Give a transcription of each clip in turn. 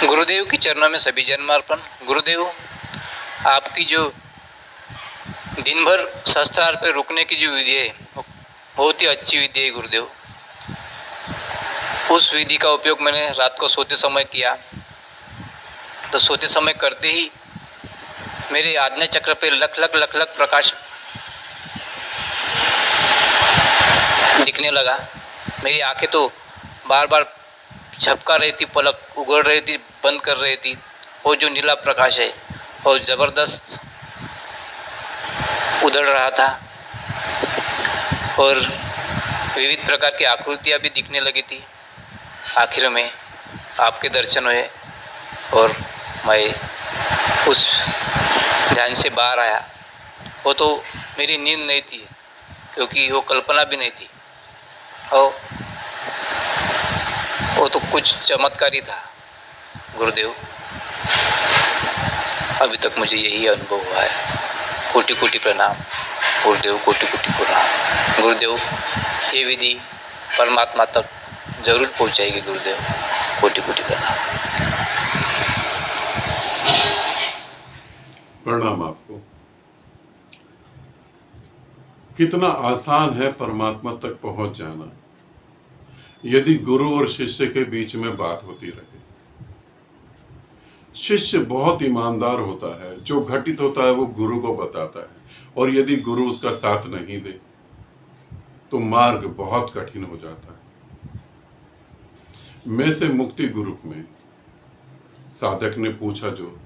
गुरुदेव के चरणों में सभी जन्मार्पण। गुरुदेव, आपकी जो दिन भर शस्त्रार पे रुकने की जो विधि है वो बहुत ही अच्छी विधि है गुरुदेव। उस विधि का उपयोग मैंने रात को सोते समय किया, तो सोते समय करते ही मेरे आज्ञा चक्र पे लख लख लख लख प्रकाश दिखने लगा। मेरी आंखें तो बार बार झपका रही थी, पलक उगड़ रही थी, बंद कर रही थी। वो जो नीला प्रकाश है वो ज़बरदस्त उधड़ रहा था और विविध प्रकार की आकृतियाँ भी दिखने लगी थी। आखिर में आपके दर्शन हुए और मैं उस ध्यान से बाहर आया। वो तो मेरी नींद नहीं थी, क्योंकि वो कल्पना भी नहीं थी, और वो तो कुछ चमत्कार ही था गुरुदेव। अभी तक मुझे यही अनुभव हुआ है। कोटि कोटि प्रणाम गुरुदेव, कोटि कोटि प्रणाम गुरुदेव। ये विधि परमात्मा तक जरूर पहुंचाएगी गुरुदेव। कोटि कोटि प्रणाम। प्रणाम आपको। कितना आसान है परमात्मा तक पहुंच जाना, यदि गुरु और शिष्य के बीच में बात होती रहे। शिष्य बहुत ईमानदार होता है, जो घटित होता है वो गुरु को बताता है, और यदि गुरु उसका साथ नहीं दे तो मार्ग बहुत कठिन हो जाता है। मैं से मुक्ति ग्रुप में साधक ने पूछा, जो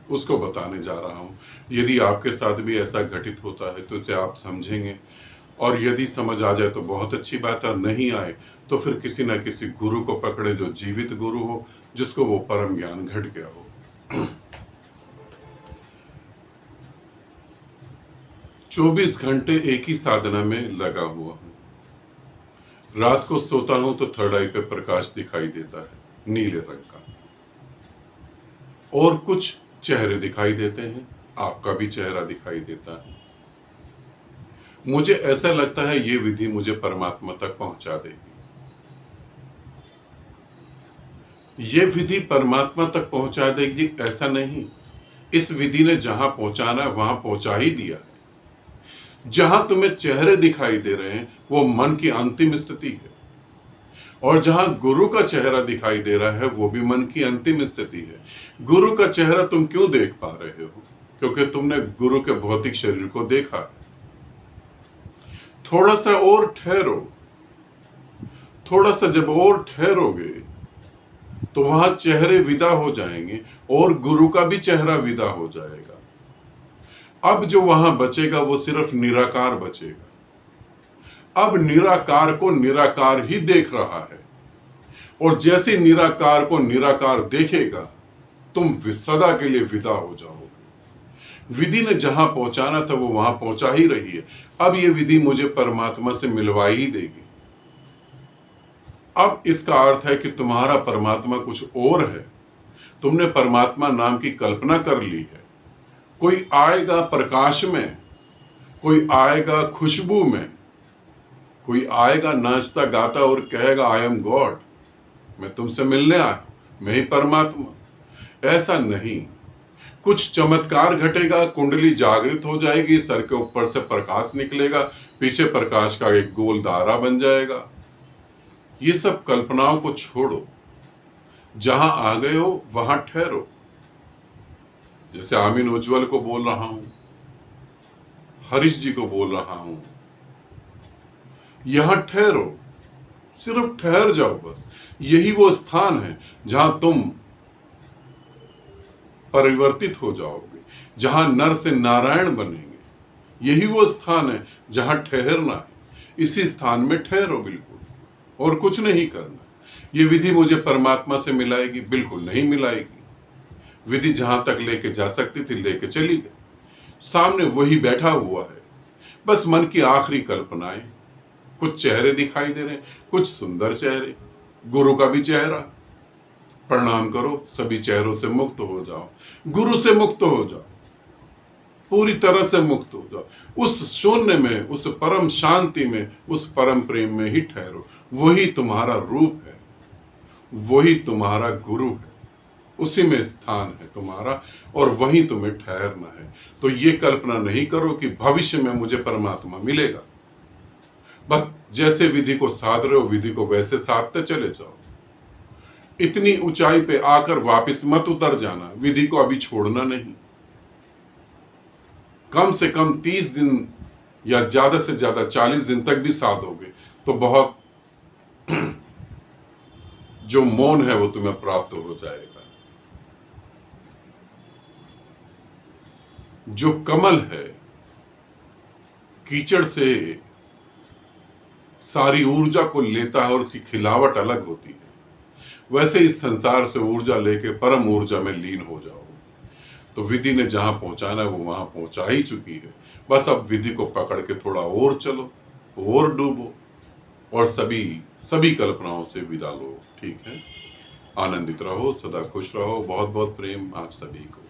उसको बताने जा रहा हूं। यदि आपके साथ भी ऐसा घटित होता है तो इसे आप समझेंगे, और यदि समझ आ जाए तो बहुत अच्छी बात है, नहीं आए तो फिर किसी न किसी गुरु को पकड़े जो जीवित गुरु हो, जिसको वो परम ज्ञान घट गया हो। 24 घंटे एक ही साधना में लगा हुआ हूं। रात को सोता हूं तो थर्ड आई पे प्रकाश दिखाई देता है, नीले रंग का, और कुछ चेहरे दिखाई देते हैं, आपका भी चेहरा दिखाई देता है। मुझे ऐसा लगता है ये विधि मुझे परमात्मा तक पहुंचा देगी। ये विधि परमात्मा तक पहुंचा देगी ऐसा नहीं, इस विधि ने जहां पहुंचाना है वहां पहुंचा ही दिया है। जहां तुम्हें चेहरे दिखाई दे रहे हैं वो मन की अंतिम स्थिति है, और जहां गुरु का चेहरा दिखाई दे रहा है वो भी मन की अंतिम स्थिति है। गुरु का चेहरा तुम क्यों देख पा रहे हो? क्योंकि तुमने गुरु के भौतिक शरीर को देखा है। थोड़ा सा और ठहरो, थोड़ा सा जब और ठहरोगे तो वहां चेहरे विदा हो जाएंगे और गुरु का भी चेहरा विदा हो जाएगा। अब जो वहां बचेगा वो सिर्फ निराकार बचेगा। अब निराकार को निराकार ही देख रहा है, और जैसे निराकार को निराकार देखेगा तुम सदा के लिए विदा हो जाओगे। विधि ने जहां पहुंचाना था वो वहां पहुंचा ही रही है। अब ये विधि मुझे परमात्मा से मिलवा ही देगी। अब इसका अर्थ है कि तुम्हारा परमात्मा कुछ और है। तुमने परमात्मा नाम की कल्पना कर ली है। कोई आएगा प्रकाश में, कोई आएगा खुशबू में, कोई आएगा नाचता गाता और कहेगा आई एम गॉड, मैं तुमसे मिलने आया, मैं ही परमात्मा। ऐसा नहीं, कुछ चमत्कार घटेगा, कुंडली जागृत हो जाएगी, सर के ऊपर से प्रकाश निकलेगा, पीछे प्रकाश का एक गोल दायरा बन जाएगा। ये सब कल्पनाओं को छोड़ो, जहां आ गए हो वहां ठहरो। जैसे आमीन उज्जवल को बोल रहा हूं, हरीश जी को बोल रहा हूं, यहां ठहरो, सिर्फ ठहर जाओ बस। यही वो स्थान है जहां तुम परिवर्तित हो जाओगे, जहां नर से नारायण बनेंगे। यही वो स्थान है जहां ठहरना है। इसी स्थान में ठहरो बिल्कुल, और कुछ नहीं करना। ये विधि मुझे परमात्मा से मिलाएगी? बिल्कुल नहीं मिलाएगी। विधि जहां तक लेके जा सकती थी लेके चली गई। सामने वही बैठा हुआ है, बस मन की आखिरी कल्पनाएं। कुछ चेहरे दिखाई दे रहे हैं, कुछ सुंदर चेहरे, गुरु का भी चेहरा। प्रणाम करो, सभी चेहरों से मुक्त हो जाओ, गुरु से मुक्त हो जाओ, पूरी तरह से मुक्त हो जाओ। उस शून्य में, उस परम शांति में, उस परम प्रेम में ही ठहरो। वही तुम्हारा रूप है, वही तुम्हारा गुरु है। उसी में स्थान है तुम्हारा और वहीं तुम्हें ठहरना है। तो ये कल्पना नहीं करो कि भविष्य में मुझे परमात्मा मिलेगा। बस जैसे विधि को साध रहे हो विधि को वैसे साधते चले जाओ। इतनी ऊंचाई पे आकर वापस मत उतर जाना, विधि को अभी छोड़ना नहीं। कम से कम 30 दिन या ज्यादा से ज्यादा 40 दिन तक भी साधोगे तो बहुत जो मौन है वो तुम्हें प्राप्त हो जाएगा। जो कमल है कीचड़ से सारी ऊर्जा को लेता है और उसकी खिलावट अलग होती है, वैसे इस संसार से ऊर्जा लेके परम ऊर्जा में लीन हो जाओ। तो विधि ने जहां पहुंचाना है वो वहां पहुंचा ही चुकी है। बस अब विधि को पकड़ के थोड़ा और चलो, और डूबो और सभी कल्पनाओं से विदा लो। ठीक है, आनंदित रहो, सदा खुश रहो। बहुत बहुत प्रेम आप सभी को।